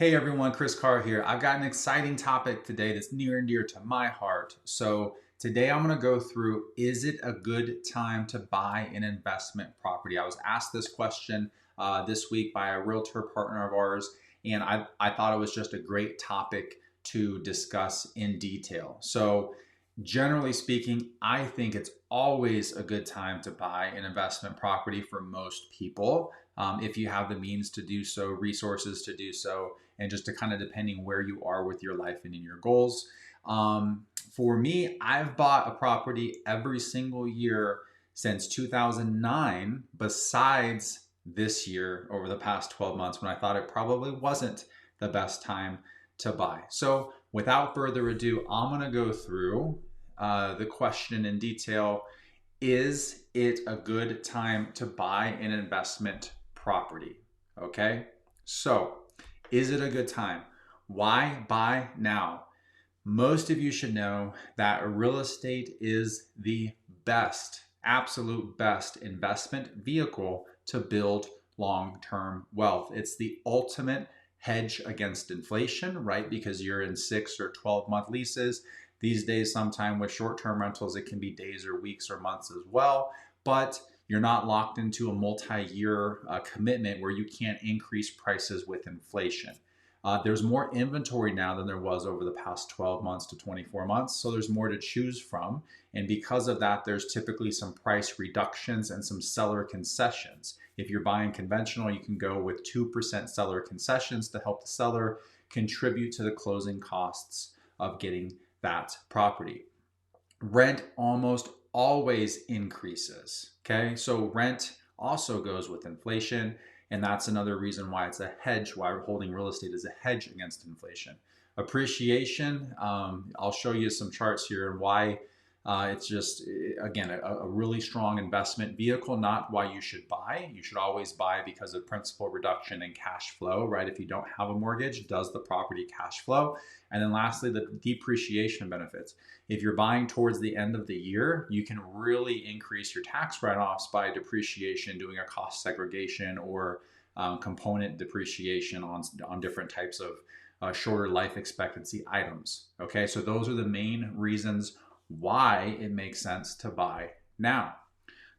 Hey everyone, Chris Carr here. I've got an exciting topic today that's near and dear to my heart. So today I'm going to go through, is it a good time to buy an investment property? I was asked this question this week by a realtor partner of ours, and I thought it was just a great topic to discuss in detail. So generally speaking, I think it's always a good time to buy an investment property for most people. If you have the means to do so, resources to do so, and just to kind of depending where you are with your life and in your goals. For me, I've bought a property every single year since 2009, besides this year over the past 12 months when I thought it probably wasn't the best time to buy. So without further ado, I'm going to go through the question in detail. Is it a good time to buy an investment property? Okay, so is it a good time? Why buy now? Most of you should know that real estate is the best, absolute best investment vehicle to build long-term wealth. It's the ultimate hedge against inflation, right? Because you're in 6 or 12-month leases. These days, sometime with short-term rentals, it can be days or weeks or months as well, but you're not locked into a multi-year commitment where you can't increase prices with inflation. There's more inventory now than there was over the past 12 months to 24 months, so there's more to choose from. And because of that, there's typically some price reductions and some seller concessions. If you're buying conventional, you can go with 2% seller concessions to help the seller contribute to the closing costs of getting that property. Rent almost always increases, okay? So rent also goes with inflation, and that's another reason why it's a hedge, why holding real estate is a hedge against inflation. Appreciation, I'll show you some charts here and why it's just, again, a really strong investment vehicle, not why you should buy. You should always buy because of principal reduction and cash flow, right? If you don't have a mortgage, does the property cash flow? And then lastly, the depreciation benefits. If you're buying towards the end of the year, you can really increase your tax write-offs by depreciation, doing a cost segregation or component depreciation on different types of shorter life expectancy items. Okay, so those are the main reasons why it makes sense to buy now.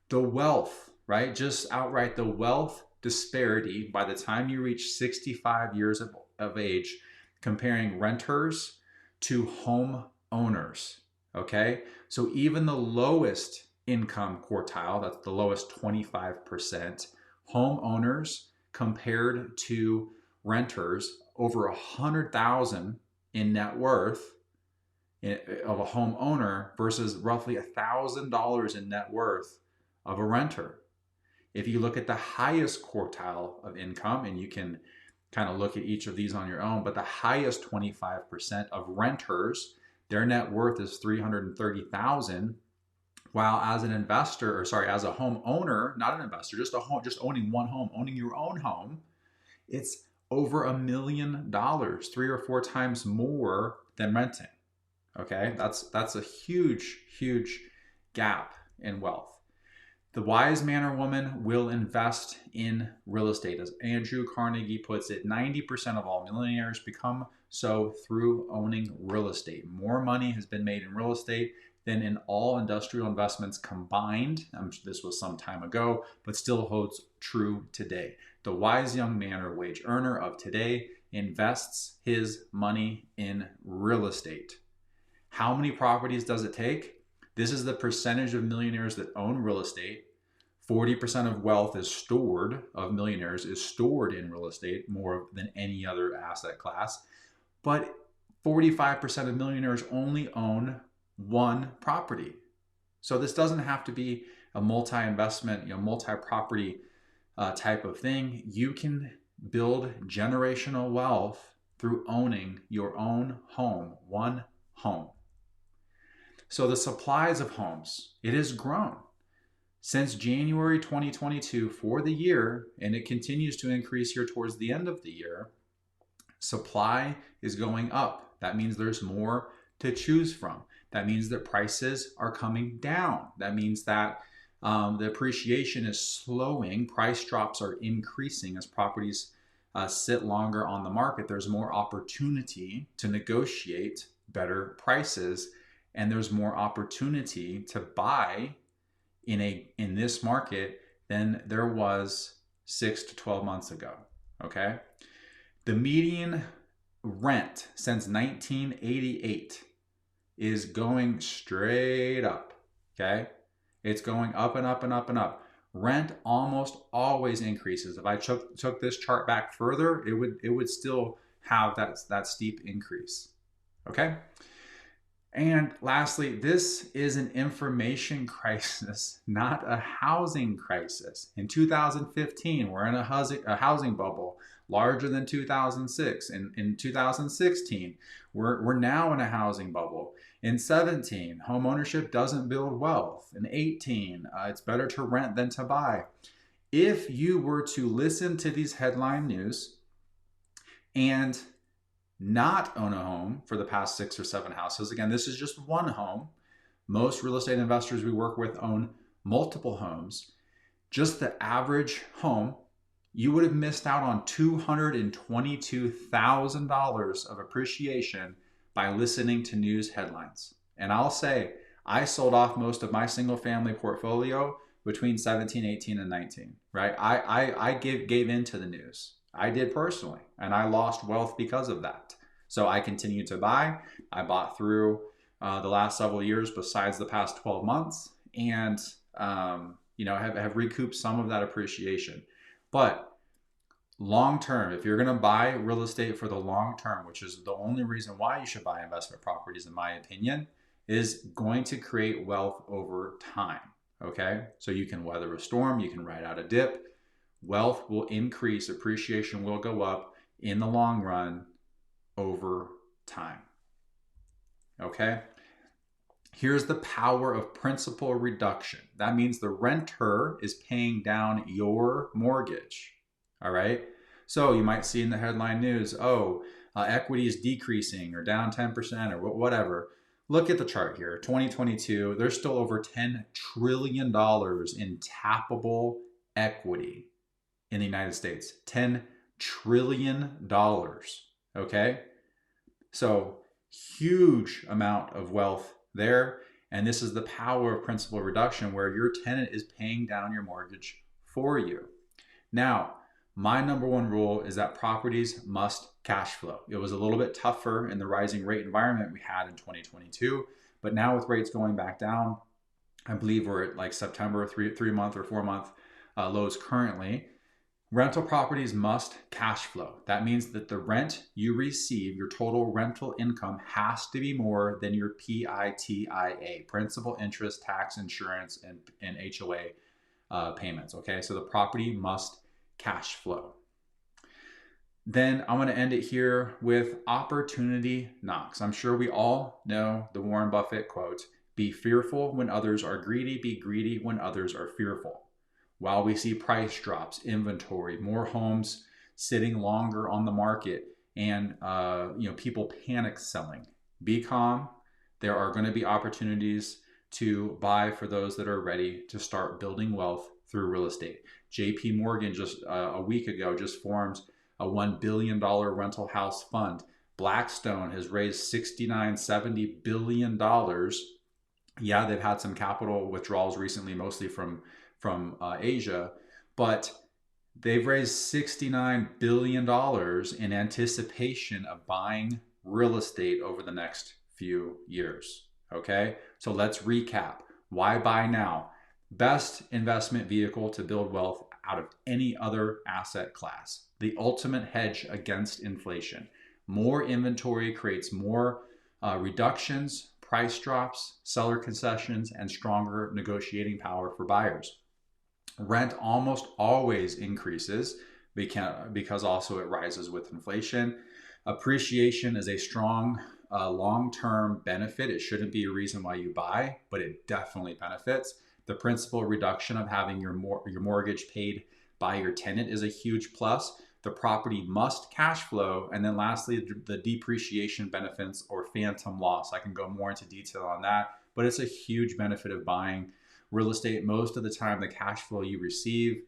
The wealth, right? Just outright the wealth disparity by the time you reach 65 years of age, comparing renters to home owners. Okay, so even the lowest income quartile, that's the lowest 25%, homeowners compared to renters over 100,000 in net worth of a homeowner versus roughly $1,000 in net worth of a renter. If you look at the highest quartile of income, and you can kind of look at each of these on your own, but the highest 25% of renters, their net worth is $330,000, while as an investor, or sorry, as a homeowner, not an investor, just owning one home, owning your own home, it's over $1 million, 3 or 4 times more than renting. Okay, that's a huge, huge gap in wealth. The wise man or woman will invest in real estate. As Andrew Carnegie puts it, 90% of all millionaires become so through owning real estate. More money has been made in real estate than in all industrial investments combined. This was some time ago, but still holds true today. The wise young man or wage earner of today invests his money in real estate. How many properties does it take? This is the percentage of millionaires that own real estate. 40% of wealth is stored, of millionaires is stored in real estate, more than any other asset class. But 45% of millionaires only own one property. So this doesn't have to be a multi-investment, multi-property type of thing. You can build generational wealth through owning your own home, one home. So the supplies of homes, it has grown since January 2022 for the year, and it continues to increase here towards the end of the year. Supply is going up. That means there's more to choose from. That means that prices are coming down. That means that the appreciation is slowing. Price drops are increasing as properties sit longer on the market, there's more opportunity to negotiate better prices, and there's more opportunity to buy in this market than there was 6 to 12 months ago. Okay, the median rent since 1988 is going straight up. Okay, it's going up and up and up and up. Rent almost always increases. If I took this chart back further, it would still have that steep increase. Okay. And lastly, this is an information crisis, not a housing crisis. In 2015, we're in a housing bubble larger than 2006. In 2016, we're now in a housing bubble. In 17, homeownership doesn't build wealth. In 18, it's better to rent than to buy. If you were to listen to these headline news and not own a home for the past 6 or 7 houses, again, this is just one home. Most real estate investors we work with own multiple homes. Just the average home, you would have missed out on $222,000 of appreciation by listening to news headlines. And I'll say, I sold off most of my single family portfolio between 17, 18, and 19, right? I gave in to the news. I did personally, and I lost wealth because of that. So I continued to buy. I bought through the last several years besides the past 12 months, and have recouped some of that appreciation. But long term, if you're going to buy real estate for the long term, which is the only reason why you should buy investment properties, in my opinion, is going to create wealth over time. Okay, so you can weather a storm, you can ride out a dip. Wealth will increase, appreciation will go up in the long run over time. Okay, here's the power of principal reduction. That means the renter is paying down your mortgage. All right, so you might see in the headline news, equity is decreasing or down 10% or whatever. Look at the chart here. 2022, there's still over $10 trillion in tappable equity in the United States. $10 trillion. Okay? So huge amount of wealth there. And this is the power of principal reduction, where your tenant is paying down your mortgage for you. Now, my number one rule is that properties must cash flow. It was a little bit tougher in the rising rate environment we had in 2022, but now with rates going back down, I believe we're at like September, 3-month or 4-month lows currently. Rental properties must cash flow. That means that the rent you receive, your total rental income, has to be more than your PITIA, principal, interest, tax, insurance, and HOA payments. Okay, so the property must cash flow. Then I'm going to end it here with opportunity knocks. I'm sure we all know the Warren Buffett quote, "Be fearful when others are greedy, be greedy when others are fearful." While we see price drops, inventory, more homes sitting longer on the market, and people panic selling, be calm. There are going to be opportunities to buy for those that are ready to start building wealth through real estate. JP Morgan just a week ago just formed a $1 billion rental house fund. Blackstone has raised $69-70 billion. Yeah, they've had some capital withdrawals recently, mostly from Asia, but they've raised $69 billion in anticipation of buying real estate over the next few years. Okay, so let's recap. Why buy now? Best investment vehicle to build wealth out of any other asset class. The ultimate hedge against inflation. More inventory creates more reductions, price drops, seller concessions, and stronger negotiating power for buyers. Rent almost always increases because also it rises with inflation. Appreciation is a strong long-term benefit. It shouldn't be a reason why you buy, but it definitely benefits. The principal reduction of having your mortgage paid by your tenant is a huge plus. The property must cash flow. And then lastly, the depreciation benefits or phantom loss. I can go more into detail on that, but it's a huge benefit of buying real estate. Most of the time, the cash flow you receive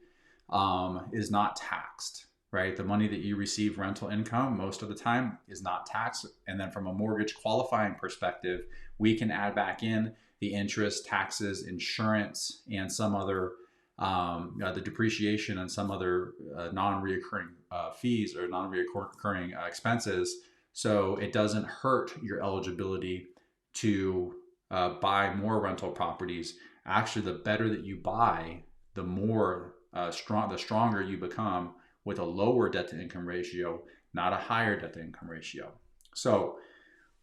is not taxed, right? The money that you receive rental income most of the time is not taxed. And then from a mortgage qualifying perspective, we can add back in the interest, taxes, insurance, and some other the depreciation and some other non-reoccurring fees or non-reoccurring expenses. So it doesn't hurt your eligibility to buy more rental properties. Actually, the better that you buy, the more the stronger you become with a lower debt to income ratio, not a higher debt to income ratio. So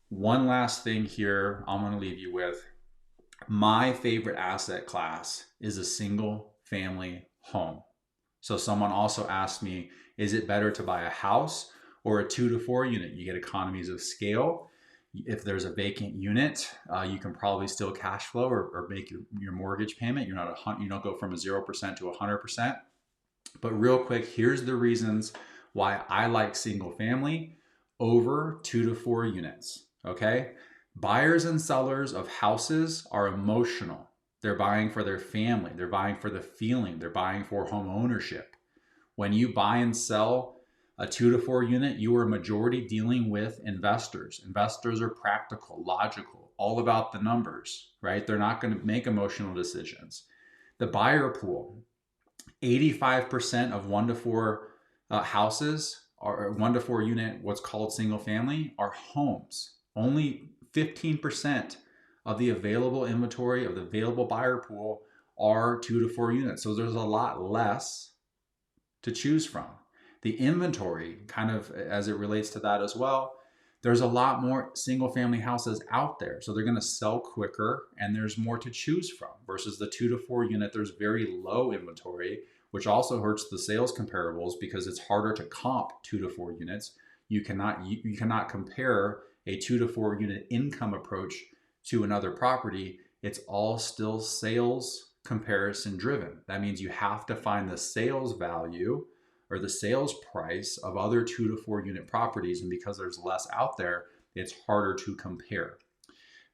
one last thing here I'm going to leave you with. My favorite asset class is a single family home. So someone also asked me, is it better to buy a house or a 2 to 4 unit? You get economies of scale. If there's a vacant unit, you can probably still cash flow or make your mortgage payment. You don't go from a 0% to 100%. But real quick, here's the reasons why I like single family over 2 to 4 units. Okay. Buyers and sellers of houses are emotional. They're buying for their family. They're buying for the feeling. They're buying for home ownership. When you buy and sell a 2 to 4 unit, you are majority dealing with investors. Investors are practical, logical, all about the numbers, right? They're not going to make emotional decisions. The buyer pool, 85% of 1 to 4 houses or 1 to 4 unit, what's called single family, are homes. Only 15% of the available inventory of the available buyer pool are 2 to 4 units. So there's a lot less to choose from. The inventory, kind of as it relates to that as well, there's a lot more single family houses out there. So they're going to sell quicker and there's more to choose from versus the 2 to 4 unit. There's very low inventory, which also hurts the sales comparables because it's harder to comp 2 to 4 units. You cannot compare a 2 to 4 unit income approach to another property. It's all still sales comparison driven. That means you have to find the sales value or the sales price of other 2 to 4 unit properties. And because there's less out there, it's harder to compare.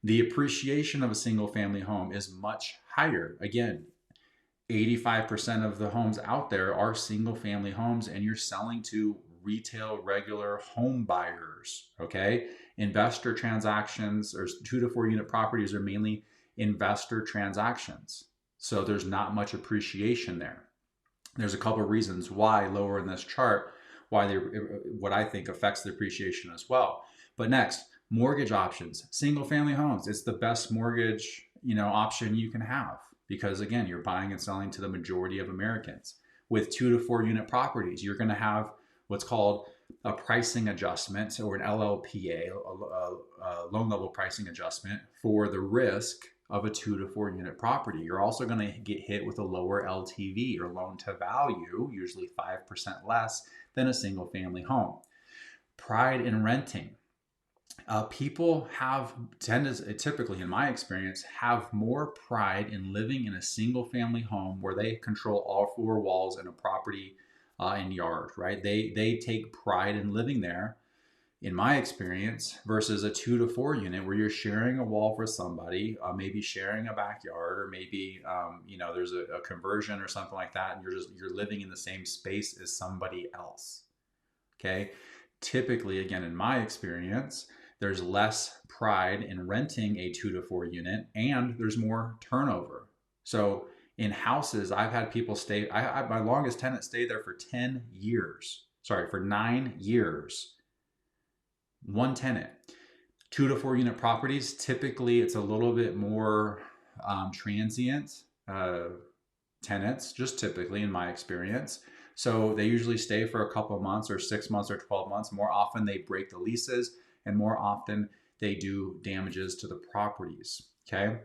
The appreciation of a single family home is much higher. Again, 85% of the homes out there are single family homes and you're selling to retail regular home buyers. Okay. Investor transactions or 2 to 4 unit properties are mainly investor transactions. So there's not much appreciation there. There's a couple of reasons why lower in this chart, what I think affects the appreciation as well. But next, mortgage options, single family homes. It's the best mortgage, option you can have because again, you're buying and selling to the majority of Americans. With 2 to 4 unit properties, you're going to have what's called a pricing adjustment or an LLPA, a loan level pricing adjustment for the risk of a 2 to 4 unit property. You're also going to get hit with a lower LTV or loan to value, usually 5% less than a single family home. Pride in renting. People typically, in my experience, have more pride in living in a single family home where they control all 4 walls in a property and yard, right? They take pride in living there, in my experience, versus a 2 to 4 unit where you're sharing a wall for somebody, maybe sharing a backyard, or maybe there's a conversion or something like that, and you're living in the same space as somebody else. Okay, typically, again, in my experience, there's less pride in renting a 2 to 4 unit, and there's more turnover. So in houses, I've had people stay. My longest tenant stayed there for 10 years. Sorry, for 9 years. One tenant. 2 to 4 unit properties, typically it's a little bit more transient tenants, just typically in my experience. So they usually stay for a couple of months or 6 months or 12 months. More often they break the leases and more often they do damages to the properties. Okay.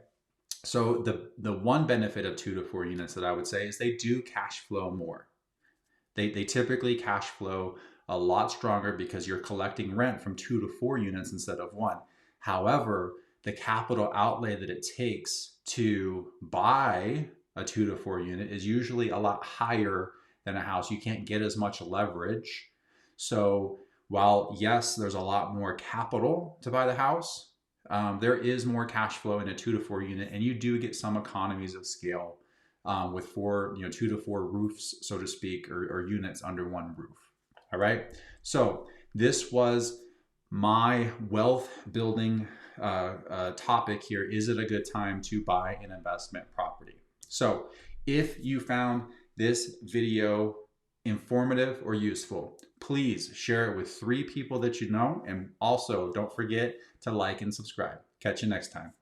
So the one benefit of 2 to 4 units that I would say is they do cash flow more. They typically cash flow a lot stronger because you're collecting rent from 2 to 4 units instead of 1. However, the capital outlay that it takes to buy a 2 to 4 unit is usually a lot higher than a house. You can't get as much leverage. So while yes, there's a lot more capital to buy the house, there is more cash flow in a 2 to 4 unit, and you do get some economies of scale with 2 to 4 roofs, so to speak, or units under one roof. All right. So this was my wealth building topic here. Is it a good time to buy an investment property? So if you found this video informative or useful, please share it with 3 people that you know. And also don't forget to like and subscribe. Catch you next time.